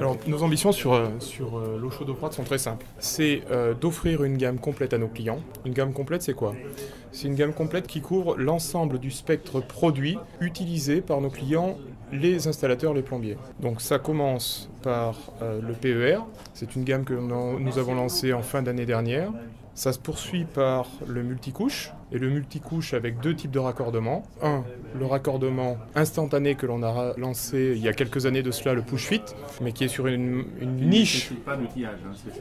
Alors, nos ambitions sur l'eau chaude eau froide sont très simples. C'est d'offrir une gamme complète à nos clients. Une gamme complète, c'est quoi? C'est une gamme complète qui couvre l'ensemble du spectre produit utilisé par nos clients, les installateurs, les plombiers. Donc ça commence par le PER. C'est une gamme que nous avons lancée en fin d'année dernière. Ça se poursuit par le multicouche, et le multicouche avec deux types de raccordement. Un, le raccordement instantané que l'on a lancé il y a quelques années de cela, le push-fit, mais qui est sur une niche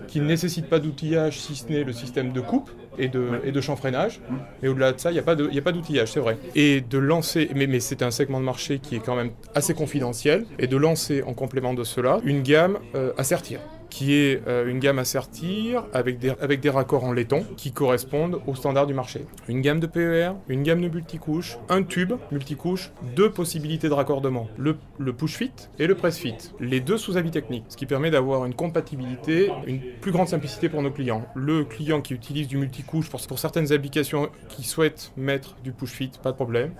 qui ne nécessite pas d'outillage, si ce n'est le système de coupe et de chanfreinage. Mais au-delà de ça, il n'y a pas d'outillage, c'est vrai. Et de lancer, mais c'est un segment de marché qui est quand même assez confidentiel, et de lancer en complément de cela une gamme à sertir, qui est une gamme à sertir avec des raccords en laiton qui correspondent aux standards du marché. Une gamme de PER, une gamme de multicouche, un tube multicouche, deux possibilités de raccordement, le push-fit et le press-fit. Les deux sous avis technique, ce qui permet d'avoir une compatibilité, une plus grande simplicité pour nos clients. Le client qui utilise du multicouche pour certaines applications qui souhaitent mettre du push-fit, pas de problème.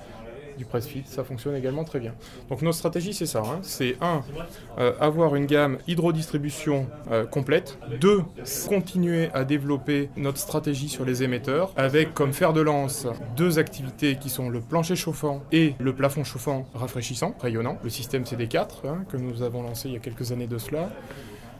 Du press-fit, ça fonctionne également très bien. Donc notre stratégie, c'est ça. C'est avoir une gamme hydrodistribution complète. 2, continuer à développer notre stratégie sur les émetteurs, avec comme fer de lance deux activités qui sont le plancher chauffant et le plafond chauffant rafraîchissant, rayonnant. Le système CD4, que nous avons lancé il y a quelques années de cela,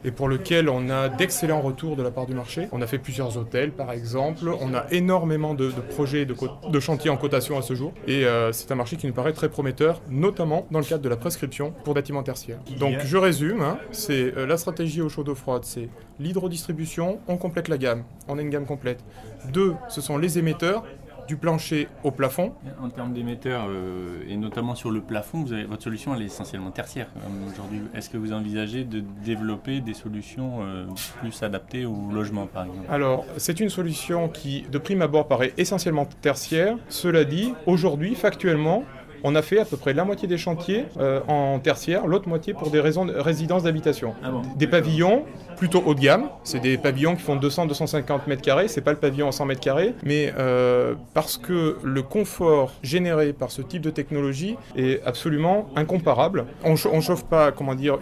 et pour lequel on a d'excellents retours de la part du marché. On a fait plusieurs hôtels, par exemple. On a énormément de projets, de chantiers en cotation à ce jour. Et c'est un marché qui nous paraît très prometteur, notamment dans le cadre de la prescription pour bâtiments tertiaires. Donc je résume, c'est la stratégie eau chaude eau froide, c'est l'hydrodistribution, on complète la gamme, on a une gamme complète. 2, ce sont les émetteurs, du plancher au plafond. En termes d'émetteurs, et notamment sur le plafond, votre solution elle est essentiellement tertiaire aujourd'hui. Est-ce que vous envisagez de développer des solutions plus adaptées au logement, par exemple? Alors, c'est une solution qui, de prime abord, paraît essentiellement tertiaire. Cela dit, aujourd'hui, factuellement, on a fait à peu près la moitié des chantiers en tertiaire, l'autre moitié pour des résidences d'habitation. Ah bon, des pavillons plutôt haut de gamme, c'est des pavillons qui font 200-250 mètres carrés, c'est pas le pavillon à 100 mètres carrés, mais parce que le confort généré par ce type de technologie est absolument incomparable. On chauffe pas,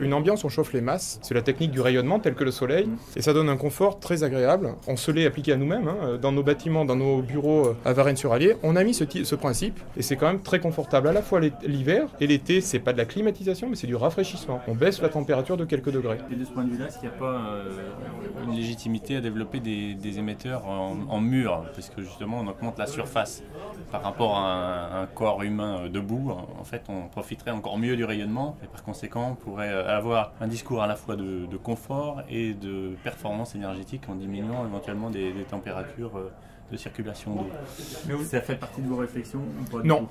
une ambiance, on chauffe les masses, c'est la technique du rayonnement tel que le soleil, et ça donne un confort très agréable. On se l'est appliqué à nous-mêmes, dans nos bâtiments, dans nos bureaux à Varennes-sur-Allier, on a mis ce principe, et c'est quand même très confortable à la fois l'hiver, et l'été, c'est pas de la climatisation, mais c'est du rafraîchissement. On baisse la température de quelques degrés. Et de ce point de vue-là, est-ce qu'il n'y a pas une légitimité à développer des émetteurs en mur, parce que justement on augmente la surface par rapport à un corps humain debout. En fait, on profiterait encore mieux du rayonnement et par conséquent on pourrait avoir un discours à la fois de confort et de performance énergétique en diminuant éventuellement des températures de circulation d'eau. Ça fait partie de vos réflexions ou pas? Non.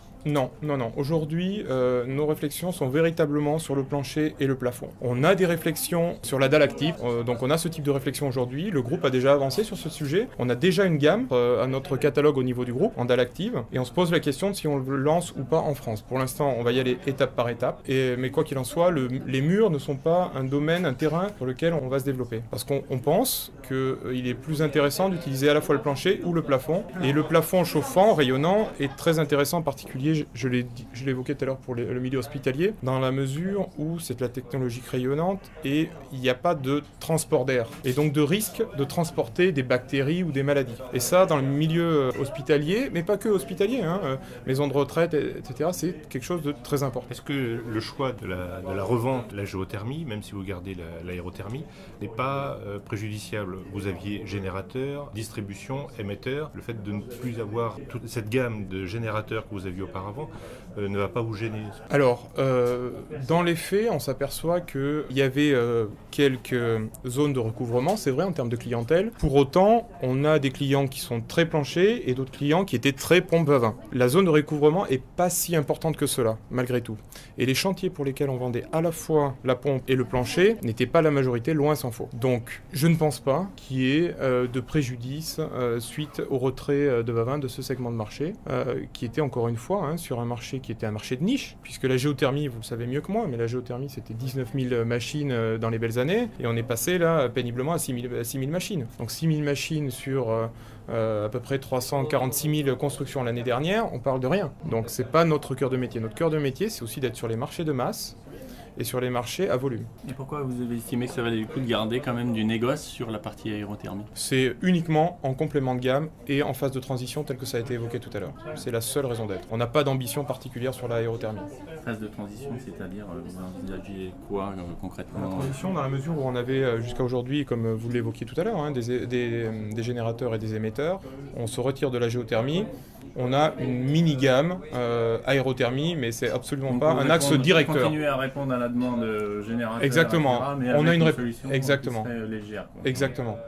Aujourd'hui, nos réflexions sont véritablement sur le plancher et le plafond. On a des réflexions sur la dalle active, donc on a ce type de réflexion aujourd'hui. Le groupe a déjà avancé sur ce sujet. On a déjà une gamme à notre catalogue au niveau du groupe en dalle active et on se pose la question de si on le lance ou pas en France. Pour l'instant, on va y aller étape par étape. Mais quoi qu'il en soit, les murs ne sont pas un domaine, un terrain sur lequel on va se développer. Parce qu'on pense qu'il est plus intéressant d'utiliser à la fois le plancher ou le plafond. Et le plafond chauffant, rayonnant, est très intéressant, en particulier, je l'ai évoqué tout à l'heure pour le milieu hospitalier, dans la mesure où c'est de la technologie rayonnante et il n'y a pas de transport d'air. Et donc de risque de transporter des bactéries ou des maladies. Et ça, dans le milieu hospitalier, mais pas que hospitalier, maison de retraite, etc., c'est quelque chose de très important. Est-ce que le choix de la revente de la géothermie, même si vous gardez l'aérothermie, n'est pas préjudiciable? Vous aviez générateur, distribution, émetteur. Le fait de ne plus avoir toute cette gamme de générateurs que vous aviez auparavant ne va pas vous gêner? Alors, dans les faits, on s'aperçoit qu'il y avait quelques zones de recouvrement, c'est vrai, en termes de clientèle. Pour autant, on a des clients qui sont très planchers et d'autres clients qui étaient très pompe à vin. La zone de recouvrement n'est pas si importante que cela, malgré tout. Et les chantiers pour lesquels on vendait à la fois la pompe et le plancher n'étaient pas la majorité, loin s'en faut. Donc, je ne pense pas qu'il y ait de préjudice suite au retrait de Vavin de ce segment de marché, qui était encore une fois sur un marché qui était un marché de niche, puisque la géothermie, vous le savez mieux que moi, mais la géothermie c'était 19 000 machines dans les belles années, et on est passé là péniblement à 6 000 machines. Donc 6 000 machines sur à peu près 346 000 constructions l'année dernière, on parle de rien. Donc c'est pas notre cœur de métier. Notre cœur de métier, c'est aussi d'être sur les marchés de masse et sur les marchés à volume. Et pourquoi vous avez estimé que ça valait le coup de garder quand même du négoce sur la partie aérothermie? C'est uniquement en complément de gamme et en phase de transition tel que ça a été évoqué tout à l'heure. C'est la seule raison d'être. On n'a pas d'ambition particulière sur l'aérothermie. Phase de transition, c'est-à-dire vous envisagez quoi concrètement? La transition dans la mesure où on avait jusqu'à aujourd'hui, comme vous l'évoquiez tout à l'heure, hein, des générateurs et des émetteurs. On se retire de la géothermie. On a une mini-gamme aérothermie, mais c'est absolument Donc pas un axe directeur. Continuer à répondre à la demande générateur. Exactement. Etc., mais On a une solution exactement. qui serait légère. Quoi.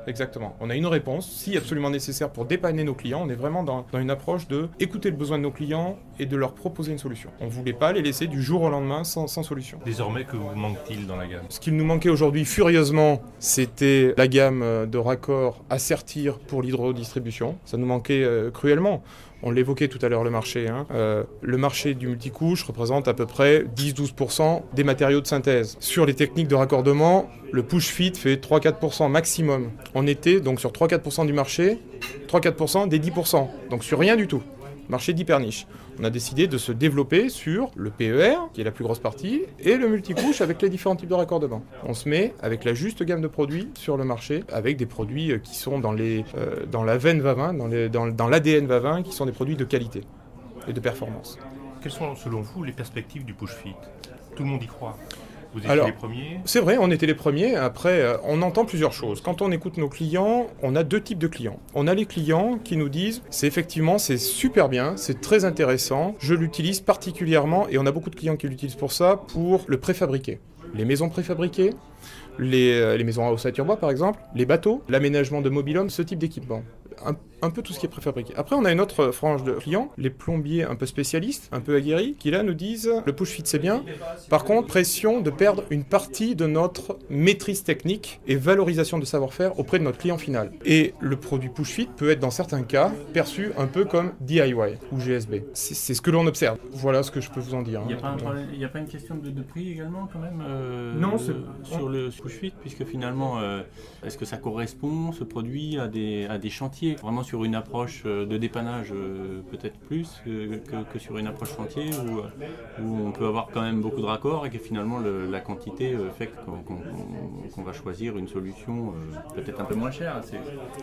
Exactement. On a une réponse, si absolument nécessaire, pour dépanner nos clients. On est vraiment dans une approche de écouter le besoin de nos clients et de leur proposer une solution. On ne voulait pas les laisser du jour au lendemain sans solution. Désormais, que vous manque-t-il dans la gamme? Ce qu'il nous manquait aujourd'hui furieusement, c'était la gamme de raccords à sertir pour l'hydrodistribution. Ça nous manquait cruellement. On l'évoquait tout à l'heure, le marché. Hein. Le marché du multicouche représente à peu près 10-12% des matériaux de synthèse. Sur les techniques de raccordement, le push-fit fait 3-4% maximum. On était donc sur 3-4% du marché, 3-4% des 10%. Donc sur rien du tout. Marché d'hyper niche. On a décidé de se développer sur le PER, qui est la plus grosse partie, et le multicouche avec les différents types de raccordement. On se met avec la juste gamme de produits sur le marché, avec des produits qui sont dans la veine Vavin, dans l'ADN Vavin, qui sont des produits de qualité et de performance. Quelles sont, selon vous, les perspectives du push-fit? Tout le monde y croit. Vous étiez Alors, les premiers? C'est vrai, on était les premiers. Après, on entend plusieurs choses. Quand on écoute nos clients, on a deux types de clients. On a les clients qui nous disent, c'est super bien, c'est très intéressant, je l'utilise particulièrement, et on a beaucoup de clients qui l'utilisent pour ça, pour le préfabriqué. Les maisons préfabriquées, les maisons à ossature bois par exemple, les bateaux, l'aménagement de mobil-homes, ce type d'équipement. Un peu tout ce qui est préfabriqué. Après, on a une autre frange de clients, les plombiers un peu spécialistes, un peu aguerris, qui là nous disent le push-fit c'est bien, par contre, pression de perdre une partie de notre maîtrise technique et valorisation de savoir-faire auprès de notre client final. Et le produit push-fit peut être dans certains cas perçu un peu comme DIY ou GSB. C'est ce que l'on observe. Voilà ce que je peux vous en dire. Il n'y a pas une question de prix également quand même Non, sur le push-fit, puisque finalement, est-ce que ça correspond, ce produit, à des chantiers, vraiment sur une approche de dépannage peut-être plus que sur une approche chantier où on peut avoir quand même beaucoup de raccords et que finalement la quantité fait qu'on va choisir une solution peut-être un peu moins chère.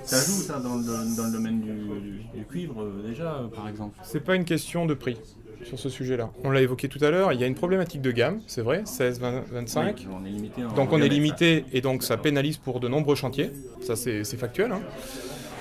Ça joue ça dans le domaine du cuivre déjà par exemple. C'est pas une question de prix. Sur ce sujet-là. On l'a évoqué tout à l'heure, il y a une problématique de gamme, c'est vrai, 16, 20, 25. Oui, on est limité donc on est limité et donc ça pénalise pour de nombreux chantiers, ça c'est factuel. Hein.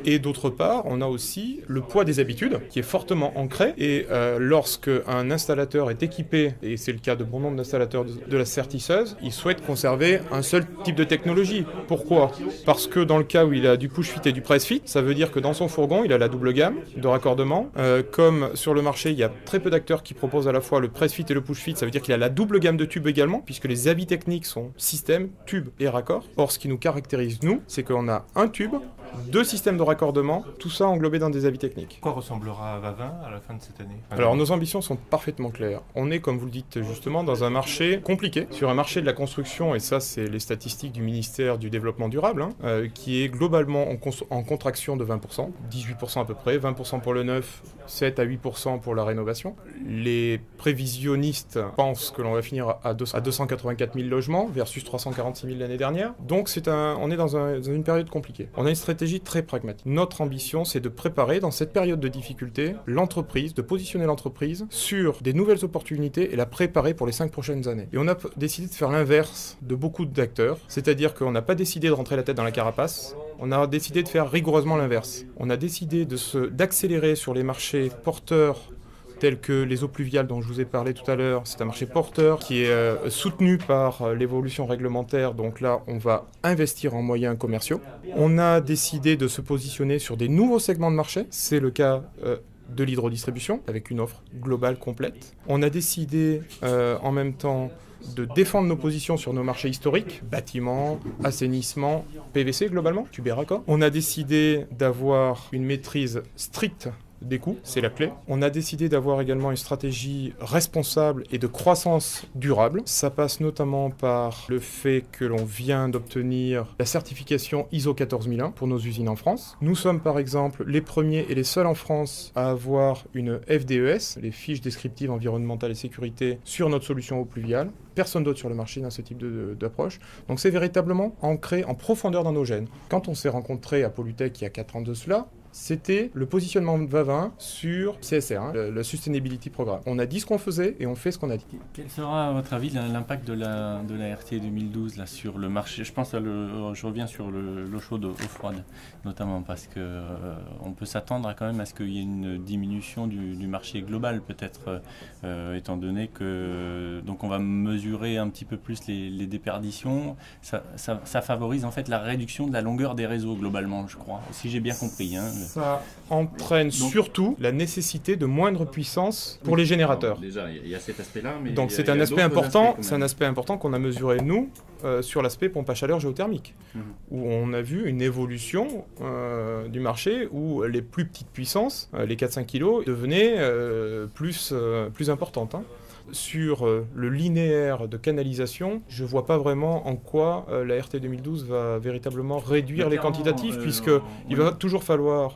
Et d'autre part, on a aussi le poids des habitudes qui est fortement ancré. Et lorsque un installateur est équipé, et c'est le cas de bon nombre d'installateurs de la sertisseuse, il souhaite conserver un seul type de technologie. Pourquoi? Parce que dans le cas où il a du push-fit et du press-fit, ça veut dire que dans son fourgon, il a la double gamme de raccordement. Comme sur le marché, il y a très peu d'acteurs qui proposent à la fois le press-fit et le push-fit, ça veut dire qu'il a la double gamme de tubes également, puisque les habits techniques sont système, tube et raccord. Or, ce qui nous caractérise, nous, c'est qu'on a un tube, deux systèmes de raccordement, tout ça englobé dans des avis techniques. Quoi ressemblera Vavin à la fin de cette année? Alors nos ambitions sont parfaitement claires. On est, comme vous le dites justement, dans un marché compliqué, sur un marché de la construction, et ça c'est les statistiques du ministère du Développement durable, qui est globalement en contraction de 20%, 18% à peu près, 20% pour le neuf, 7 à 8% pour la rénovation. Les prévisionnistes pensent que l'on va finir à 284 000 logements versus 346 000 l'année dernière. Donc on est dans une période compliquée. On a une stratégie très pragmatique. Notre ambition, c'est de préparer dans cette période de difficulté l'entreprise, de positionner l'entreprise sur des nouvelles opportunités et la préparer pour les 5 prochaines années. Et on a décidé de faire l'inverse de beaucoup d'acteurs, c'est-à-dire qu'on n'a pas décidé de rentrer la tête dans la carapace, on a décidé de faire rigoureusement l'inverse. On a décidé d'accélérer sur les marchés porteurs tels que les eaux pluviales dont je vous ai parlé tout à l'heure. C'est un marché porteur qui est soutenu par l'évolution réglementaire, donc là on va investir en moyens commerciaux. On a décidé de se positionner sur des nouveaux segments de marché, c'est le cas de l'hydrodistribution, avec une offre globale complète. On a décidé en même temps de défendre nos positions sur nos marchés historiques, bâtiments, assainissement, PVC globalement, tube et raccord. On a décidé d'avoir une maîtrise stricte des coûts, c'est la clé. On a décidé d'avoir également une stratégie responsable et de croissance durable. Ça passe notamment par le fait que l'on vient d'obtenir la certification ISO 14001 pour nos usines en France. Nous sommes par exemple les premiers et les seuls en France à avoir une FDES, les fiches descriptives environnementales et sécurité, sur notre solution eau pluviale. Personne d'autre sur le marché n'a ce type d'approche. Donc c'est véritablement ancré en profondeur dans nos gènes. Quand on s'est rencontré à Polytech il y a 4 ans de cela, c'était le positionnement de Vavin sur CSR, le Sustainability Programme. On a dit ce qu'on faisait et on fait ce qu'on a dit. Quel sera, à votre avis, l'impact de la RT 2012 là, sur le marché? Je reviens sur l'eau chaude, eau froide, notamment, parce qu'on peut s'attendre quand même à ce qu'il y ait une diminution du marché global, peut-être, étant donné que donc on va mesurer un petit peu plus les déperditions. Ça favorise en fait la réduction de la longueur des réseaux, globalement, je crois, si j'ai bien compris. Ça entraîne surtout la nécessité de moindre puissance pour les générateurs. Déjà, il y a cet aspect-là. Mais donc c'est un aspect important. C'est un aspect important qu'on a mesuré nous sur l'aspect pompe à chaleur géothermique, où on a vu une évolution du marché où les plus petites puissances, les 4-5 kg, devenaient plus importantes. Sur le linéaire de canalisation, je ne vois pas vraiment en quoi la RT 2012 va véritablement réduire les quantitatifs, puisqu'il va toujours falloir,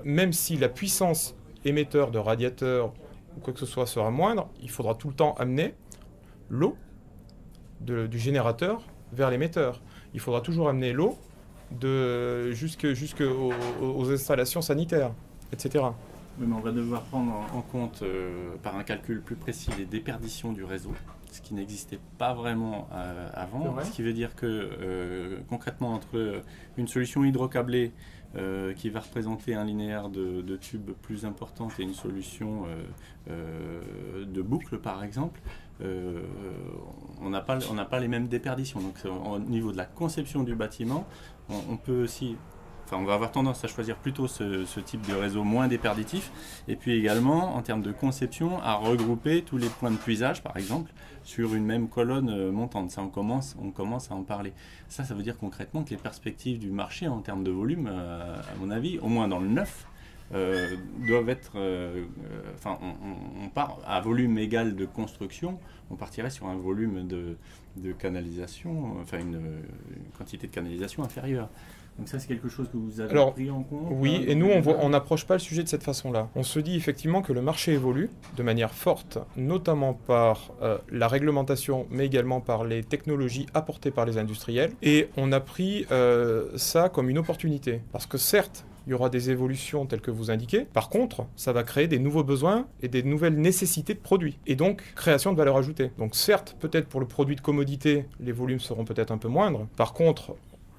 même si la puissance émetteur de radiateur ou quoi que ce soit sera moindre, il faudra tout le temps amener l'eau du générateur vers l'émetteur. Il faudra toujours amener l'eau jusqu'aux installations sanitaires, etc. Oui, mais on va devoir prendre en compte par un calcul plus précis les déperditions du réseau, ce qui n'existait pas vraiment avant. Ce qui veut dire que concrètement, entre une solution hydrocablée qui va représenter un linéaire de tubes plus important et une solution de boucle par exemple, on n'a pas les mêmes déperditions. Donc au niveau de la conception du bâtiment, on peut aussi... Enfin, on va avoir tendance à choisir plutôt ce type de réseau moins déperditif, et puis également en termes de conception à regrouper tous les points de puisage par exemple sur une même colonne montante. Ça, on commence à en parler. Ça veut dire concrètement que les perspectives du marché en termes de volume, à mon avis, au moins dans le neuf, doivent être... on part à volume égal de construction, on partirait sur un volume de canalisation, enfin une quantité de canalisation inférieure. Donc ça, c'est quelque chose que vous avez pris en compte? Oui, et nous, on n'approche pas le sujet de cette façon-là. On se dit effectivement que le marché évolue de manière forte, notamment par la réglementation, mais également par les technologies apportées par les industriels. Et on a pris ça comme une opportunité. Parce que certes, il y aura des évolutions telles que vous indiquez. Par contre, ça va créer des nouveaux besoins et des nouvelles nécessités de produits. Et donc, création de valeur ajoutée. Donc certes, peut-être pour le produit de commodité, les volumes seront peut-être un peu moindres. Par contre,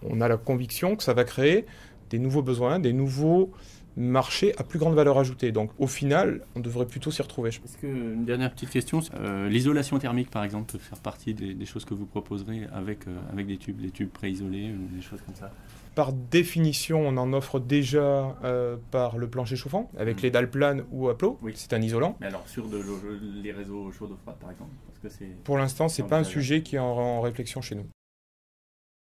on a la conviction que ça va créer des nouveaux besoins, des nouveaux marchés à plus grande valeur ajoutée. Donc au final, on devrait plutôt s'y retrouver. Est-ce que, une dernière petite question, l'isolation thermique par exemple peut faire partie des choses que vous proposerez avec des tubes préisolés ou des choses comme ça? Par définition, on en offre déjà par le plancher chauffant, avec les dalles planes ou à plot. Oui. C'est un isolant. Mais alors sur les réseaux chauds d'eau froide par exemple, parce que pour l'instant, ce n'est pas un sujet qui est en réflexion chez nous.